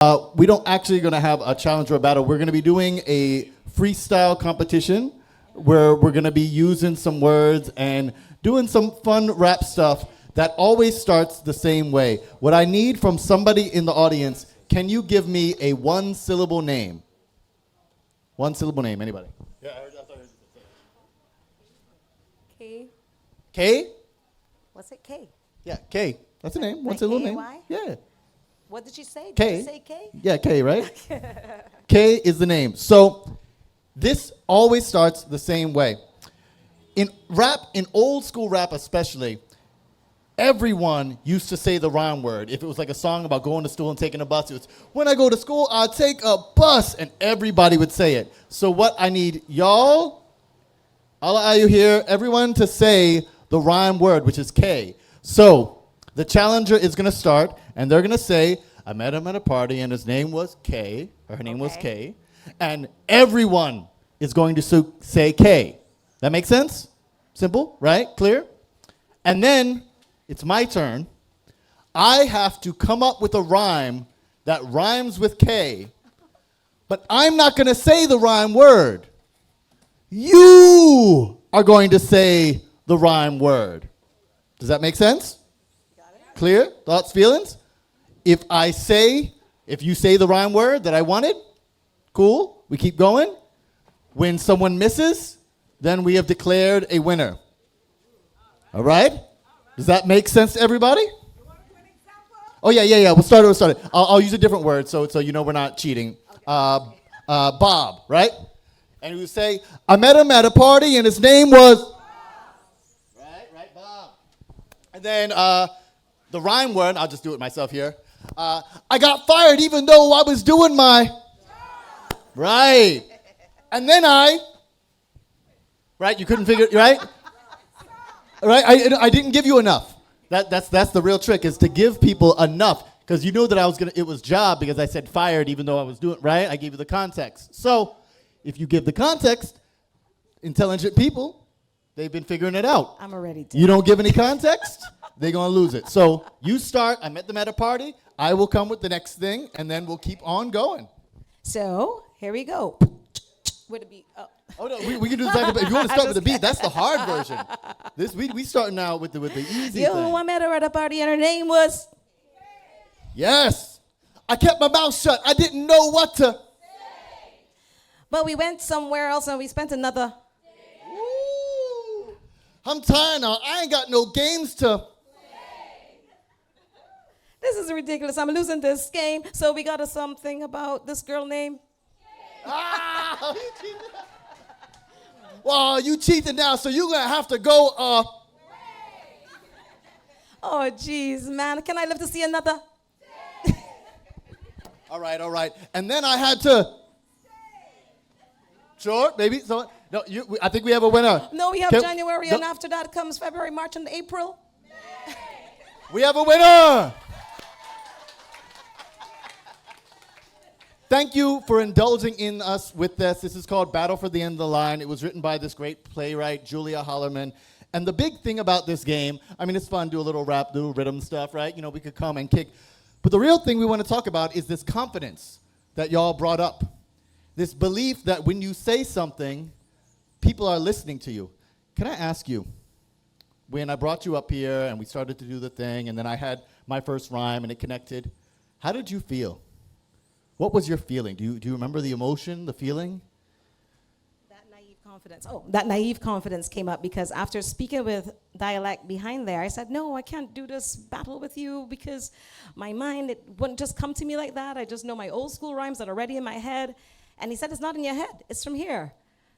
We don't actually going to have a challenge or a battle. We're going to be doing a freestyle competition where we're going to be using some words and doing some fun rap stuff that always starts the same way. What I need from somebody in the audience, can you give me a one-syllable name? One-syllable name, anybody? Yeah, I heard that. K. K? What's it? K. Yeah, K. That's a name. Like One-syllable name. K-A-Y? Yeah. What did you say? K. Did you say K? Yeah, K, right? K is the name. So this always starts the same way. In rap, in old school rap especially, everyone used to say the rhyme word. If it was like a song about going to school and taking a bus, it was, when I go to school, I take a bus, and everybody would say it. So what I need y'all, all of you here, everyone to say the rhyme word, which is K. So the challenger is going to start, and they're going to say, I met him at a party, and his name was K, or her name was K, and everyone is going to say K. That makes sense? Simple, right? Clear? And then it's my turn. I have to come up with a rhyme that rhymes with K, but I'm not going to say the rhyme word. You are going to say the rhyme word. Does that make sense? Clear? Thoughts, feelings? If you say the rhyme word that I wanted, cool, we keep going. When someone misses, then we have declared a winner. All right? Does that make sense to everybody? Oh, yeah. We'll start it. I'll use a different word so you know we're not cheating. Bob, right? And we would say, I met him at a party and his name was... Right, Bob. And then the rhyme word, I'll just do it myself here. I got fired even though I was doing my... Right. And then right, you couldn't figure it, right? Right, I didn't give you enough. That's the real trick, is to give people enough. Because you know that it was job because I said fired even though I was doing, right? I gave you the context. So if you give the context, intelligent people, they've been figuring it out. I'm already done. You don't give any context, they're going to lose it. So you start, I met them at a party, I will come with the next thing, and then we'll keep on going. So, here we go. With a beat. Oh, no, we can do the second, but if you want to start with the beat, that's the hard version. We starting now with the easy thing. I met her at a party and her name was... Yes. I kept my mouth shut. I didn't know what to... But we went somewhere else and we spent another... Ooh. I'm tired now. I ain't got no games to... This is ridiculous. I'm losing this game. So we got something about this girl named... Ah! Well, you cheated now, so you're going to have to go... Oh, jeez, man. Can I live to see another? All right. And then I had to... Sure, maybe. So, no, I think we have a winner. No, we have January, and after that comes February, March, and April. We have a winner. Thank you for indulging in us with this. This is called Battle for the End of the Line. It was written by this great playwright, Julia Hollerman. And the big thing about this game, I mean, it's fun, do a little rap, do rhythm stuff, right? You know, we could come and kick. But the real thing we want to talk about is this confidence that y'all brought up. This belief that when you say something, people are listening to you. Can I ask you, when I brought you up here and we started to do the thing, and then I had my first rhyme and it connected, how did you feel? What was your feeling? Do you remember the emotion, the feeling? That naive confidence came up because after speaking with dialect behind there, I said, no, I can't do this battle with you because my mind, it wouldn't just come to me like that. I just know my old school rhymes that are already in my head. And he said, it's not in your head, it's from here.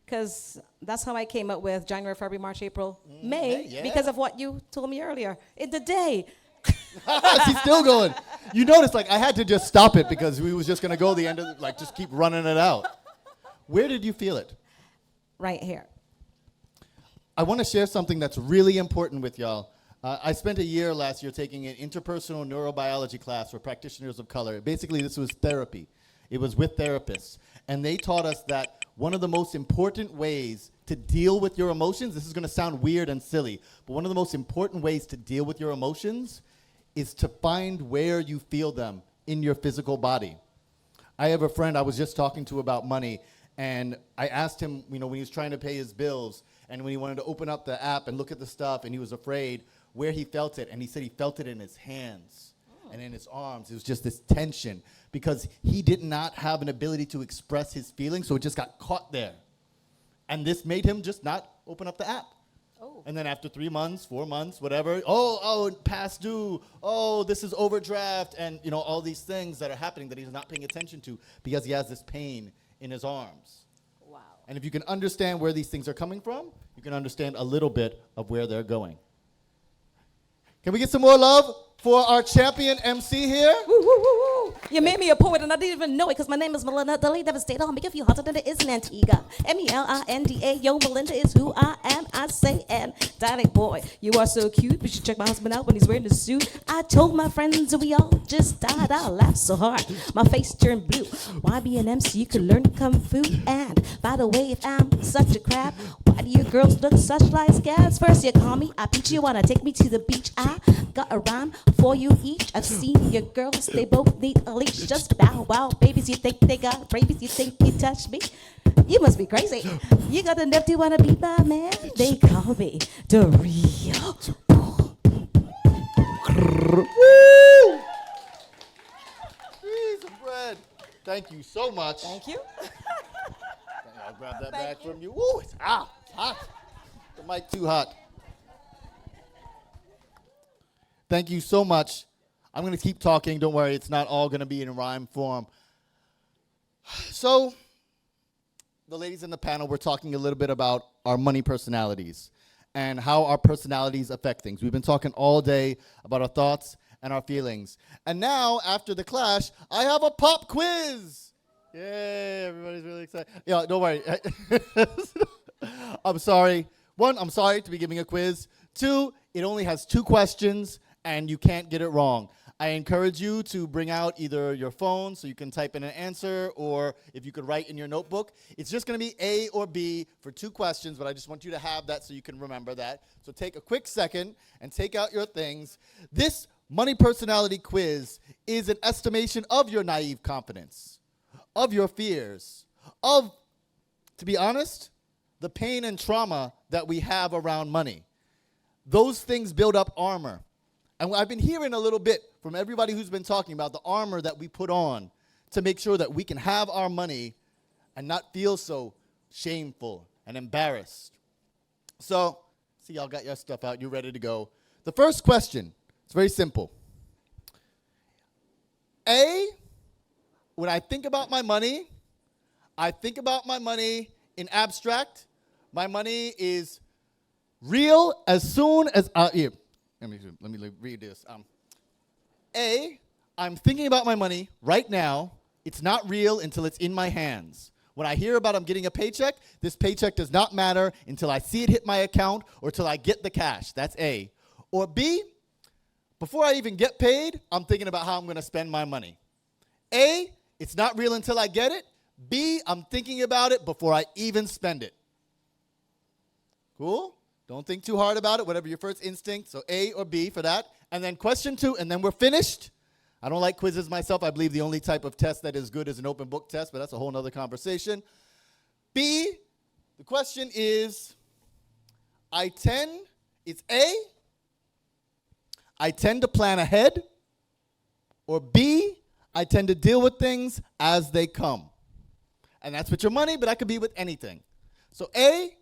Because that's how I came up with January, February, March, April, May, because of what you told me earlier. In the day. She's still going. You notice, I had to just stop it because we was just going to go the end of just keep running it out. Where did you feel it? Right here. I want to share something that's really important with y'all. I spent a year last year taking an interpersonal neurobiology class for practitioners of color. Basically, this was therapy. It was with therapists. And they taught us that one of the most important ways to deal with your emotions, this is going to sound weird and silly, but one of the most important ways to deal with your emotions is to find where you feel them in your physical body. I have a friend I was just talking to about money, and I asked him, when he was trying to pay his bills, and when he wanted to open up the app and look at the stuff, and he was afraid where he felt it, and he said he felt it in his hands and in his arms. It was just this tension because he did not have an ability to express his feelings, so it just got caught there. And this made him just not open up the app. Oh. And then after 3 months, 4 months, whatever, past due, this is overdraft, and all these things that are happening that he's not paying attention to because he has this pain in his arms. Wow. And if you can understand where these things are coming from, you can understand a little bit of where they're going. Can we get some more love for our champion MC here? Woo, woo, woo, woo. You made me a poet and I didn't even know it because my name is Melinda. The lady devastator. I'll make you feel hotter than it is in Antigua. Melinda. Yo, Melinda is who I am. I say, and Daddy boy, you are so cute. We should check my husband out when he's wearing the suit. I told my friends and we all just died. I laughed so hard. My face turned blue. Why be an MC? You could learn Kung Fu. And by the way, if I'm such a crab, why do you girls look such like scabs? First you call me, I beat you, wanna take me to the beach. I got a rhyme for you each. I've seen your girls, they both need a leash. Just bow wow, babies, you think they got rabies, you think you touch me? You must be crazy. You got enough to wanna be my man. They call me the real. Woo! Piece of bread. Thank you so much. Thank you. I'll grab that Thank back you. from you. Woo, it's hot. It's hot. The mic too hot. Thank you so much. I'm going to keep talking. Don't worry. It's not all going to be in rhyme form. So, the ladies in the panel, we're talking a little bit about our money personalities and how our personalities affect things. We've been talking all day about our thoughts and our feelings. And now, after the clash, I have a pop quiz. Yay, everybody's really excited. Yeah, don't worry. I'm sorry. One, I'm sorry to be giving a quiz. Two, it only has 2 questions, and you can't get it wrong. I encourage you to bring out either your phone so you can type in an answer, or if you could write in your notebook. It's just going to be A or B for 2 questions, but I just want you to have that so you can remember that. So take a quick second and take out your things. This money personality quiz is an estimation of your naive confidence, of your fears, of, to be honest, the pain and trauma that we have around money. Those things build up armor. And I've been hearing a little bit from everybody who's been talking about the armor that we put on to make sure that we can have our money and not feel so shameful and embarrassed. So, see, y'all got your stuff out. You're ready to go. The first question, it's very simple. A, when I think about my money, I think about my money in abstract. My money is real as soon as here. Let me read this. A, I'm thinking about my money right now. It's not real until it's in my hands. When I hear about I'm getting a paycheck, this paycheck does not matter until I see it hit my account or till I get the cash. That's A. Or B, before I even get paid, I'm thinking about how I'm going to spend my money. A, it's not real until I get it. B, I'm thinking about it before I even spend it. Cool? Don't think too hard about it, whatever your first instinct. So A or B for that. And then question 2, and then we're finished. I don't like quizzes myself. I believe the only type of test that is good is an open book test, but that's a whole other conversation. B, the question is, it's A, I tend to plan ahead, or B, I tend to deal with things as they come. And that's with your money, but that could be with anything. So A,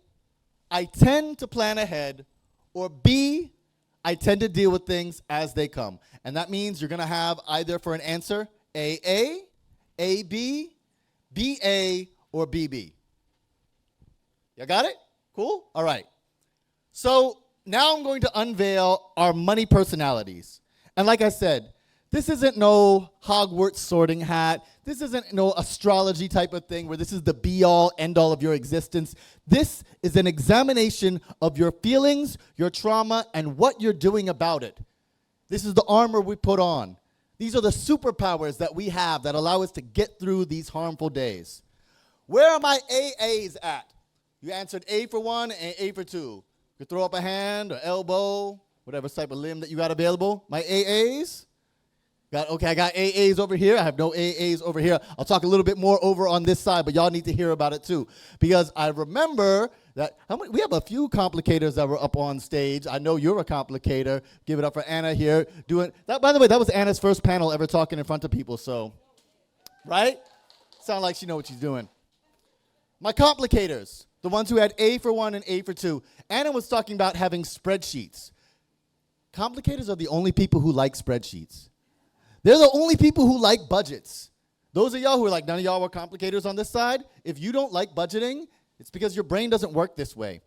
I tend to plan ahead, or B, I tend to deal with things as they come. And that means you're going to have either for an answer, AA, AB, BA, or BB. You got it? Cool? All right. So now I'm going to unveil our money personalities. And like I said, this isn't no Hogwarts sorting hat. This isn't no astrology type of thing where this is the be-all, end-all of your existence. This is an examination of your feelings, your trauma, and what you're doing about it. This is the armor we put on. These are the superpowers that we have that allow us to get through these harmful days. Where are my AAs at? You answered A for 1 and A for 2. You could throw up a hand or elbow, whatever type of limb that you got available. My AAs? I got AAs over here. I have no AAs over here. I'll talk a little bit more over on this side, but y'all need to hear about it too. Because I remember that we have a few complicators that were up on stage. I know you're a complicator. Give it up for Anna here. Doing that. By the way, that was Anna's first panel ever talking in front of people, so, right? Sound like she knows what she's doing. My complicators, the ones who had A for 1 and A for 2. Anna was talking about having spreadsheets. Complicators are the only people who like spreadsheets. They're the only people who like budgets. Those of y'all who are like, none of y'all were complicators on this side, if you don't like budgeting, it's because your brain doesn't work this way.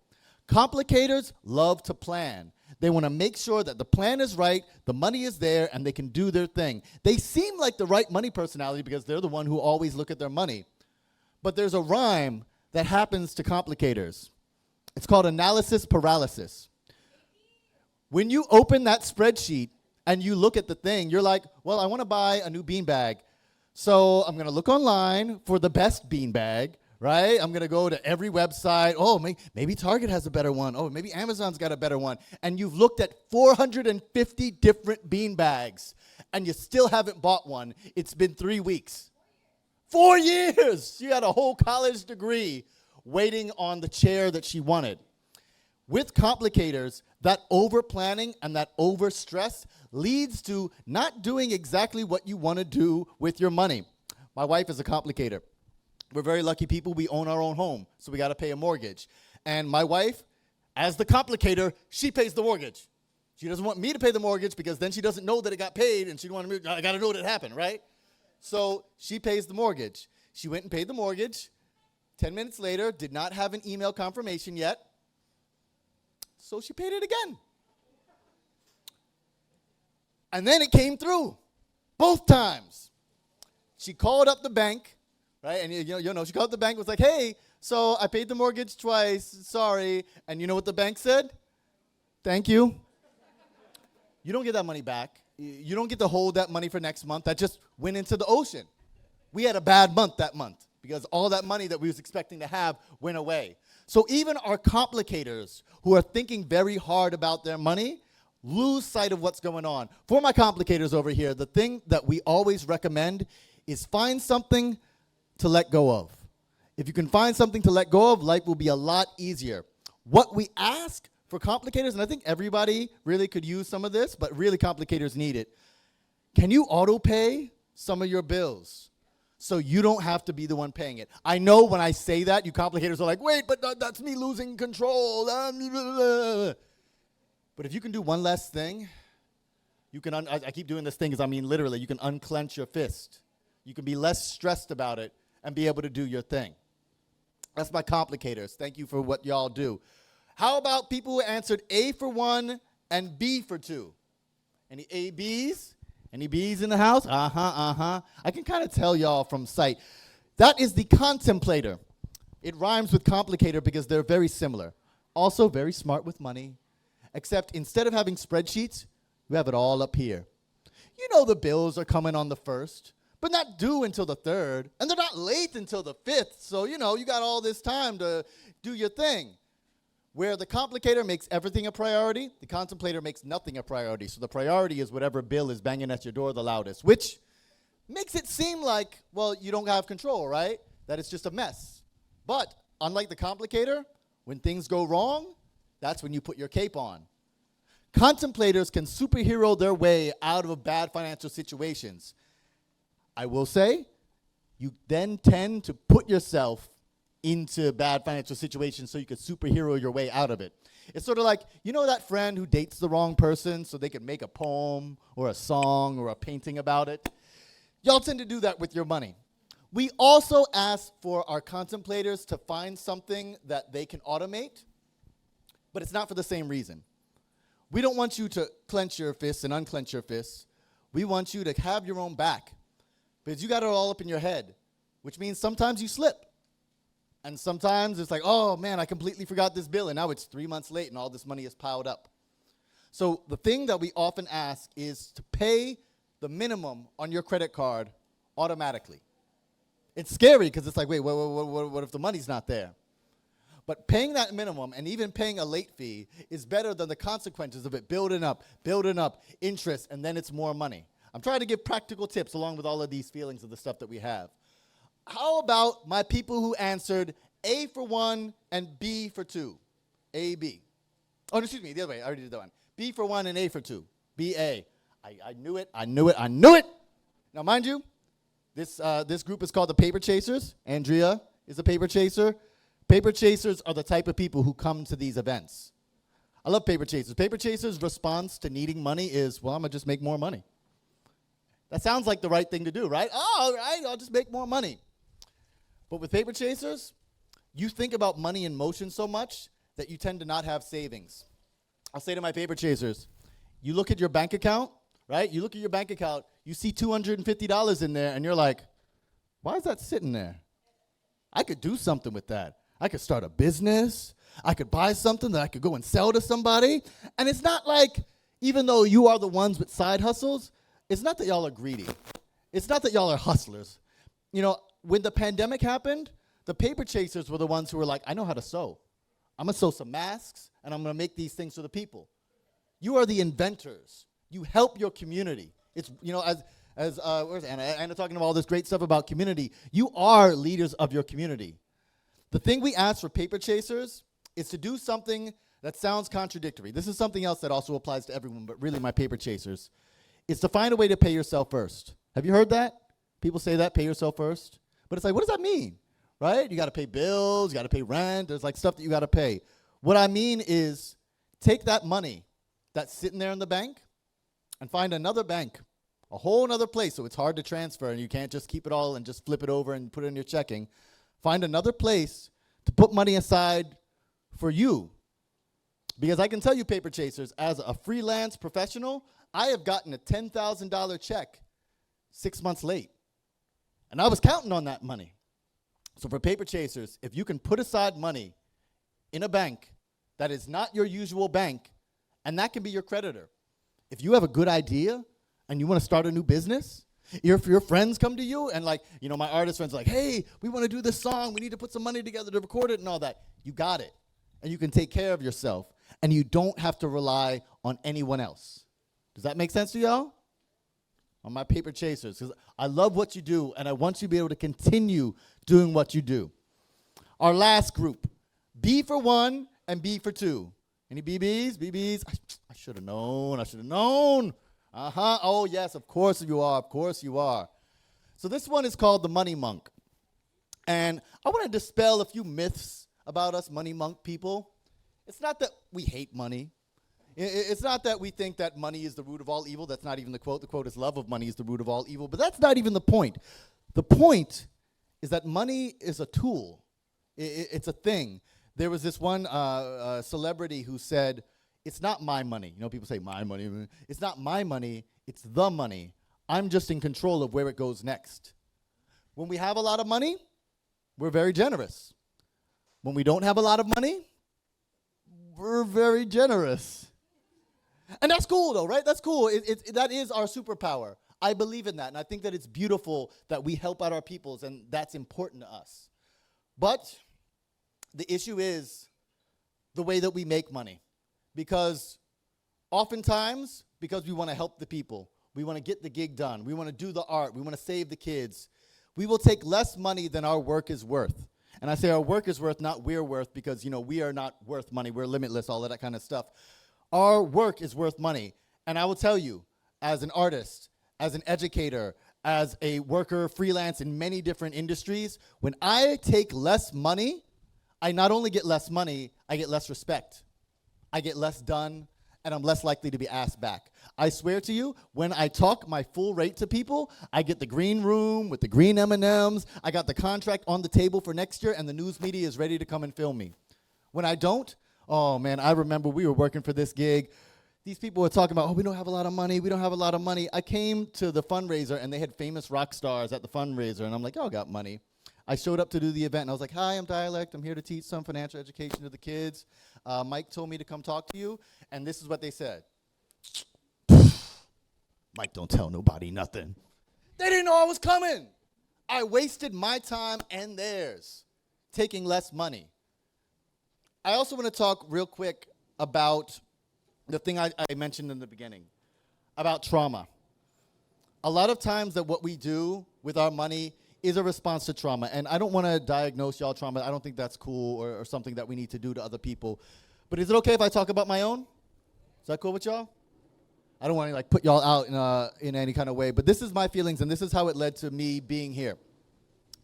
Complicators love to plan. They want to make sure that the plan is right, the money is there, and they can do their thing. They seem like the right money personality because they're the one who always look at their money. But there's a rhyme that happens to complicators. It's called analysis paralysis. When you open that spreadsheet and you look at the thing, you're like, well, I want to buy a new beanbag. So I'm going to look online for the best beanbag, right? I'm going to go to every website. Oh, maybe Target has a better one. Oh, maybe Amazon's got a better one. And you've looked at 450 different beanbags, and you still haven't bought one. It's been 3 weeks. 4 years! She had a whole college degree waiting on the chair that she wanted. With complicators, that over-planning and that over-stress leads to not doing exactly what you want to do with your money. My wife is a complicator. We're very lucky people. We own our own home, so we got to pay a mortgage. And my wife, as the complicator, she pays the mortgage. She doesn't want me to pay the mortgage because then she doesn't know that it got paid, and she don't want me, I got to know that it happened, right? So she pays the mortgage. She went and paid the mortgage. 10 minutes later, did not have an email confirmation yet. So she paid it again. And then it came through, both times. She called up the bank, right? And you know, she called the bank, was like, hey, so I paid the mortgage twice, sorry. And you know what the bank said? Thank you. You don't get that money back. You don't get to hold that money for next month. That just went into the ocean. We had a bad month that month because all that money that we was expecting to have went away. So even our complicators who are thinking very hard about their money lose sight of what's going on. For my complicators over here, the thing that we always recommend is find something to let go of. If you can find something to let go of, life will be a lot easier. What we ask for complicators, and I think everybody really could use some of this, but really complicators need it. Can you auto pay some of your bills so you don't have to be the one paying it? I know when I say that, you complicators are like, wait, but that's me losing control. But if you can do one less thing, you can, I keep doing this thing because I mean literally, you can unclench your fist. You can be less stressed about it and be able to do your thing. That's my complicators. Thank you for what y'all do. How about people who answered A for 1 and B for 2? Any ABs? Any B's in the house? I can kind of tell y'all from sight. That is the contemplator. It rhymes with complicator because they're very similar. Also very smart with money, except instead of having spreadsheets, you have it all up here. You know the bills are coming on the 1st, but not due until the 3rd, and they're not late until the 5th, so you know, you got all this time to do your thing. Where the complicator makes everything a priority, the contemplator makes nothing a priority. So the priority is whatever bill is banging at your door the loudest, which makes it seem like, well, you don't have control, right? That it's just a mess. But unlike the complicator, when things go wrong, that's when you put your cape on. Contemplators can superhero their way out of bad financial situations. I will say, you then tend to put yourself into bad financial situations so you could superhero your way out of it. It's sort of like, you know that friend who dates the wrong person so they can make a poem or a song or a painting about it? Y'all tend to do that with your money. We also ask for our contemplators to find something that they can automate, but it's not for the same reason. We don't want you to clench your fists and unclench your fists. We want you to have your own back because you got it all up in your head, which means sometimes you slip. And sometimes it's like, oh man, I completely forgot this bill, and now it's 3 months late and all this money is piled up. So the thing that we often ask is to pay the minimum on your credit card automatically. It's scary because it's like, wait, what if the money's not there? But paying that minimum and even paying a late fee is better than the consequences of it building up, interest, and then it's more money. I'm trying to give practical tips along with all of these feelings of the stuff that we have. How about my people who answered A for 1 and B for 2? A, B. Oh, excuse me, the other way. I already did that one. B for 1 and A for 2. B, A. I knew it. I knew it. I knew it. Now, mind you, this group is called the Paper Chasers. Andrea is a paper chaser. Paper chasers are the type of people who come to these events. I love paper chasers. Paper chasers' response to needing money is, well, I'm going to just make more money. That sounds like the right thing to do, right? Oh, all right, I'll just make more money. But with paper chasers, you think about money in motion so much that you tend to not have savings. I'll say to my paper chasers, you look at your bank account, right? You look at your bank account, you see $250 in there, and you're like, why is that sitting there? I could do something with that. I could start a business. I could buy something that I could go and sell to somebody. And it's not like, even though you are the ones with side hustles, it's not that y'all are greedy. It's not that y'all are hustlers. You know, when the pandemic happened, the paper chasers were the ones who were like, I know how to sew. I'm going to sew some masks, and I'm going to make these things for the people. You are the inventors. You help your community. It's, you know, where's Anna? Anna talking about all this great stuff about community. You are leaders of your community. The thing we ask for paper chasers is to do something that sounds contradictory. This is something else that also applies to everyone, but really my paper chasers. It's to find a way to pay yourself first. Have you heard that? People say that, pay yourself first. But it's like, what does that mean? Right? You got to pay bills, you got to pay rent, there's like stuff that you got to pay. What I mean is take that money that's sitting there in the bank and find another bank, a whole other place so it's hard to transfer and you can't just keep it all and just flip it over and put it in your checking. Find another place to put money aside for you. Because I can tell you, paper chasers, as a freelance professional, I have gotten a $10,000 check 6 months late. And I was counting on that money. So for paper chasers, if you can put aside money in a bank that is not your usual bank, and that can be your creditor. If you have a good idea and you want to start a new business, if your friends come to you and like, you know, my artist friends are like, hey, we want to do this song, we need to put some money together to record it and all that, you got it. And you can take care of yourself. And you don't have to rely on anyone else. Does that make sense to y'all? On my paper chasers, because I love what you do, and I want you to be able to continue doing what you do. Our last group, B for 1 and B for 2. Any BBs? BBs? I should have known. I should have known. Oh, yes, of course you are. Of course you are. So this one is called the Money Monk. And I want to dispel a few myths about us money monk people. It's not that we hate money. It's not that we think that money is the root of all evil. That's not even the quote. The quote is love of money is the root of all evil. But that's not even the point. The point is that money is a tool. It's a thing. There was this one celebrity who said, it's not my money. You know, people say my money. It's not my money. It's the money. I'm just in control of where it goes next. When we have a lot of money, we're very generous. When we don't have a lot of money, we're very generous. And that's cool, though, right? That's cool. That is our superpower. I believe in that, and I think that it's beautiful that we help out our peoples, and that's important to us. But the issue is the way that we make money. Because oftentimes, because we want to help the people, we want to get the gig done, we want to do the art, we want to save the kids, we will take less money than our work is worth. And I say our work is worth, not we're worth, because, you know, we are not worth money. We're limitless, all of that kind of stuff. Our work is worth money. And I will tell you, as an artist, as an educator, as a worker, freelance in many different industries, when I take less money, I not only get less money, I get less respect. I get less done, and I'm less likely to be asked back. I swear to you, when I talk my full rate to people, I get the green room with the green M&Ms, I got the contract on the table for next year, and the news media is ready to come and film me. When I don't, oh man, I remember we were working for this gig. These people were talking about, oh, we don't have a lot of money, we don't have a lot of money. I came to the fundraiser, and they had famous rock stars at the fundraiser, and I'm like, y'all got money. I showed up to do the event, and I was like, hi, I'm Dialect. I'm here to teach some financial education to the kids. Mike told me to come talk to you, and this is what they said. Mike, don't tell nobody nothing. They didn't know I was coming. I wasted my time and theirs taking less money. I also want to talk real quick about the thing I mentioned in the beginning, about trauma. a lot of times that what we do with our money is a response to trauma. And I don't want to diagnose y'all trauma. I don't think that's cool or something that we need to do to other people. But is it okay if I talk about my own? Is that cool with y'all? I don't want to like put y'all out in any kind of way. But this is my feelings, and this is how it led to me being here.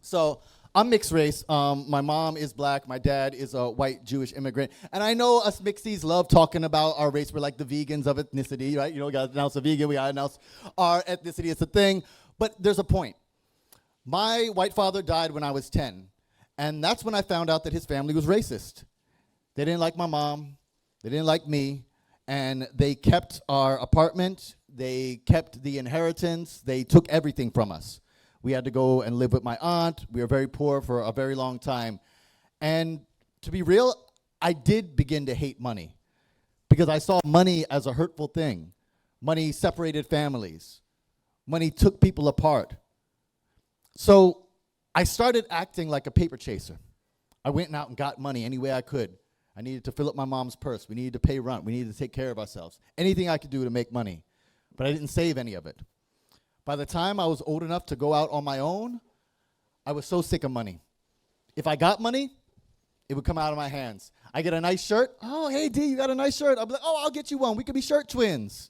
So I'm mixed race. My mom is black. My dad is a white Jewish immigrant. And I know us mixies love talking about our race. We're like the vegans of ethnicity, right? You know, we got to announce a vegan. We got to announce our ethnicity. It's a thing. But there's a point. My white father died when I was 10. And that's when I found out that his family was racist. They didn't like my mom. They didn't like me. And they kept our apartment. They kept the inheritance. They took everything from us. We had to go and live with my aunt. We were very poor for a very long time. And to be real, I did begin to hate money because I saw money as a hurtful thing. Money separated families. Money took people apart. So I started acting like a paper chaser. I went out and got money any way I could. I needed to fill up my mom's purse. We needed to pay rent. We needed to take care of ourselves. Anything I could do to make money. But I didn't save any of it. By the time I was old enough to go out on my own, I was so sick of money. If I got money, it would come out of my hands. I get a nice shirt. Oh, hey, D, you got a nice shirt. I'll be like, oh, I'll get you one. We could be shirt twins.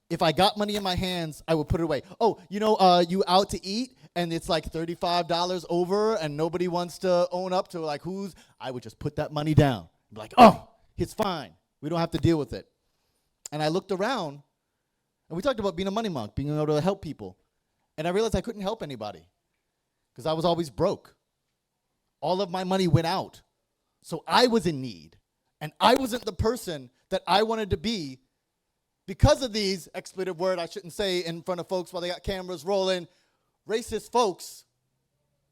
If I got money in my hands, I would put it away. Oh, you know, you out to eat, and it's like $35 over, and nobody wants to own up to, like, I would just put that money down. Be like, oh, it's fine. We don't have to deal with it. And I looked around, and we talked about being a money monk, being able to help people. And I realized I couldn't help anybody because I was always broke. All of my money went out. So I was in need. And I wasn't the person that I wanted to be because of these, expletive word I shouldn't say in front of folks while they got cameras rolling, racist folks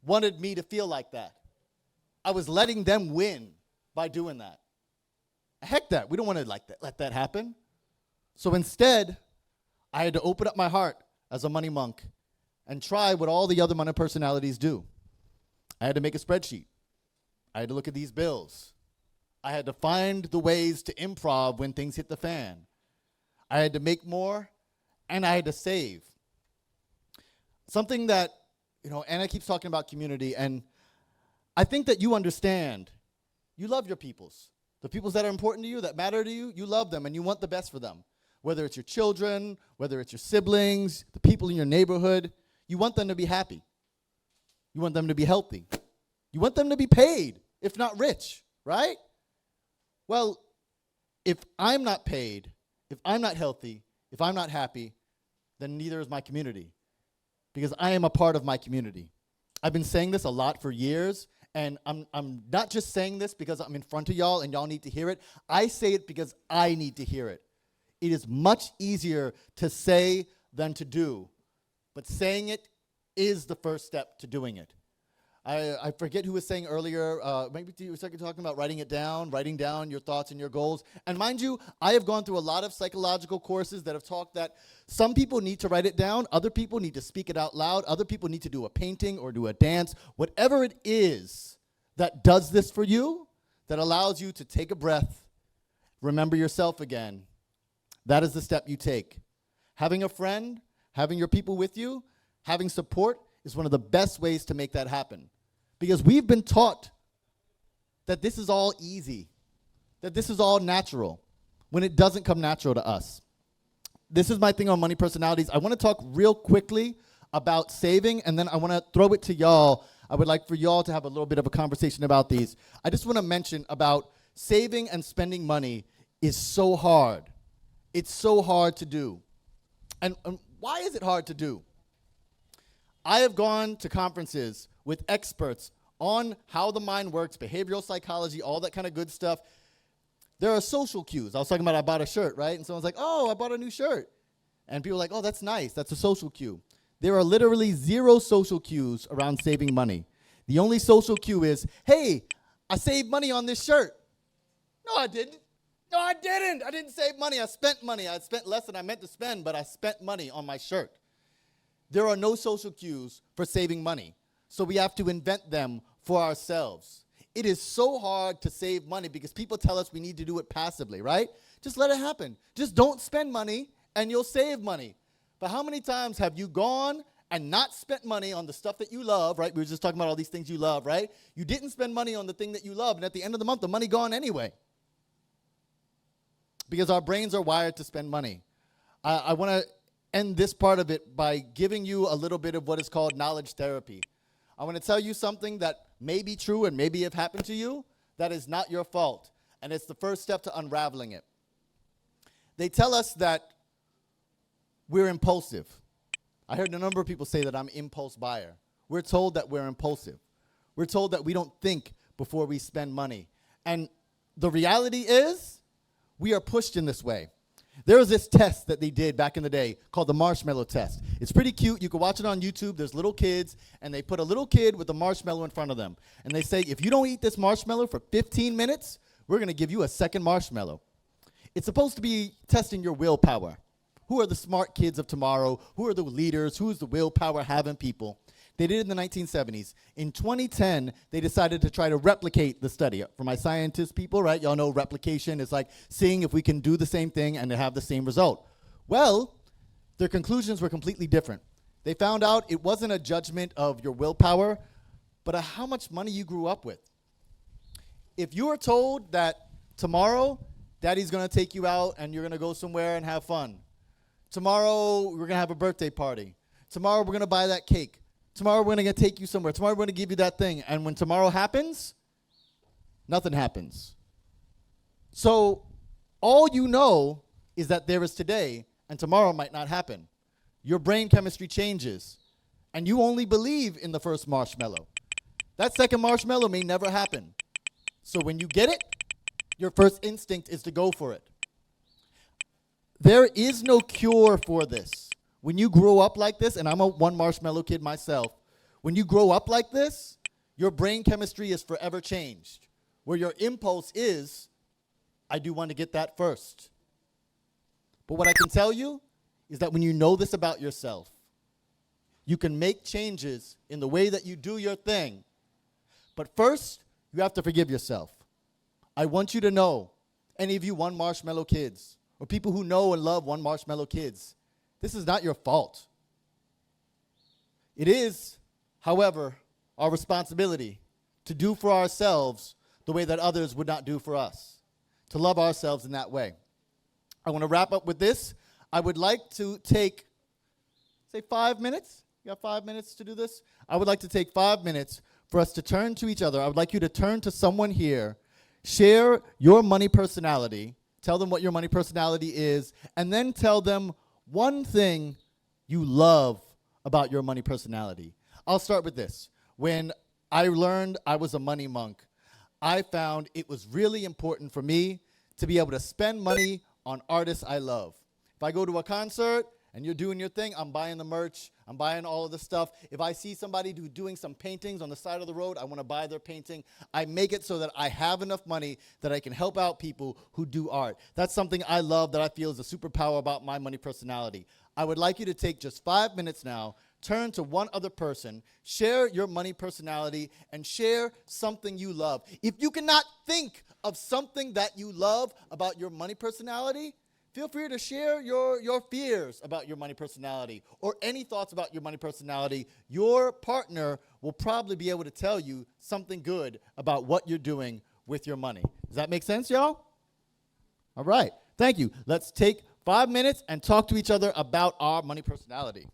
wanted me to feel like that. I was letting them win by doing that. Heck that. We don't want to let that happen. So instead, I had to open up my heart as a money monk and try what all the other money personalities do. I had to make a spreadsheet. I had to look at these bills. I had to find the ways to improv when things hit the fan. I had to make more, and I had to save. Something that, Anna keeps talking about community, and I think that you understand. You love your peoples. The peoples that are important to you, that matter to you, you love them, and you want the best for them. Whether it's your children, whether it's your siblings, the people in your neighborhood, you want them to be happy. You want them to be healthy. You want them to be paid, if not rich, right? Well, if I'm not paid, if I'm not healthy, if I'm not happy, then neither is my community, because I am a part of my community. I've been saying this a lot for years, and I'm not just saying this because I'm in front of y'all and y'all need to hear it. I say it because I need to hear it. It is much easier to say than to do, but saying it is the first step to doing it. I forget who was saying earlier, maybe you were talking about writing down your thoughts and your goals. And mind you, I have gone through a lot of psychological courses that have talked that some people need to write it down, other people need to speak it out loud, other people need to do a painting or do a dance. Whatever it is that does this for you, that allows you to take a breath, remember yourself again, that is the step you take. Having a friend, having your people with you, having support is one of the best ways to make that happen. Because we've been taught that this is all easy, that this is all natural, when it doesn't come natural to us. This is my thing on money personalities. I want to talk real quickly about saving, and then I want to throw it to y'all. I would like for y'all to have a little bit of a conversation about these. I just want to mention about saving and spending money is so hard. It's so hard to do. And why is it hard to do? I have gone to conferences with experts on how the mind works, behavioral psychology, all that kind of good stuff. There are social cues. I was talking about I bought a shirt, right? And someone's like, oh, I bought a new shirt. And people are like, oh, that's nice. That's a social cue. There are literally zero social cues around saving money. The only social cue is, hey, I saved money on this shirt. No, I didn't. No, I didn't. I didn't save money. I spent money. I spent less than I meant to spend, but I spent money on my shirt. There are no social cues for saving money, so we have to invent them for ourselves. It is so hard to save money because people tell us we need to do it passively, right? Just let it happen. Just don't spend money and you'll save money. But how many times have you gone and not spent money on the stuff that you love, right? We were just talking about all these things you love, right? You didn't spend money on the thing that you love, and at the end of the month, the money gone anyway. Because our brains are wired to spend money. I want to end this part of it by giving you a little bit of what is called knowledge therapy. I want to tell you something that may be true and maybe have happened to you that is not your fault, and it's the first step to unraveling it. They tell us that we're impulsive. I heard a number of people say that I'm an impulse buyer. We're told that we're impulsive. We're told that we don't think before we spend money. And the reality is, we are pushed in this way. There was this test that they did back in the day called the marshmallow test. It's pretty cute. You can watch it on YouTube. There's little kids, and they put a little kid with a marshmallow in front of them. And they say, if you don't eat this marshmallow for 15 minutes, we're going to give you a second marshmallow. It's supposed to be testing your willpower. Who are the smart kids of tomorrow? Who are the leaders? Who's the willpower-having people? They did it in the 1970s. In 2010, they decided to try to replicate the study. For my scientist people, right, y'all know replication is like seeing if we can do the same thing and have the same result. Well, their conclusions were completely different. They found out it wasn't a judgment of your willpower, but how much money you grew up with. If you are told that tomorrow, daddy's going to take you out and you're going to go somewhere and have fun. Tomorrow, we're going to have a birthday party. Tomorrow, we're going to buy that cake. Tomorrow, we're going to take you somewhere. Tomorrow, we're going to give you that thing. And when tomorrow happens, nothing happens. So all you know is that there is today, and tomorrow might not happen. Your brain chemistry changes, and you only believe in the first marshmallow. That second marshmallow may never happen. So when you get it, your first instinct is to go for it. There is no cure for this. When you grow up like this, and I'm a one marshmallow kid myself, when you grow up like this, your brain chemistry is forever changed. Where your impulse is, I do want to get that first. But what I can tell you is that when you know this about yourself, you can make changes in the way that you do your thing. But first, you have to forgive yourself. I want you to know, any of you one marshmallow kids, or people who know and love one marshmallow kids, this is not your fault. It is, however, our responsibility to do for ourselves the way that others would not do for us, to love ourselves in that way. I want to wrap up with this. I would like to take, say 5 minutes. You got 5 minutes to do this? I would like to take 5 minutes for us to turn to each other. I would like you to turn to someone here, share your money personality, tell them what your money personality is, and then tell them one thing you love about your money personality. I'll start with this. When I learned I was a money monk, I found it was really important for me to be able to spend money on artists I love. If I go to a concert and you're doing your thing, I'm buying the merch, I'm buying all of the stuff. If I see somebody doing some paintings on the side of the road, I want to buy their painting. I make it so that I have enough money that I can help out people who do art. That's something I love that I feel is a superpower about my money personality. I would like you to take just 5 minutes now, turn to one other person, share your money personality, and share something you love. If you cannot think of something that you love about your money personality, feel free to share your fears about your money personality or any thoughts about your money personality. Your partner will probably be able to tell you something good about what you're doing with your money. Does that make sense, y'all? All right. Thank you. Let's take 5 minutes and talk to each other about our money personality.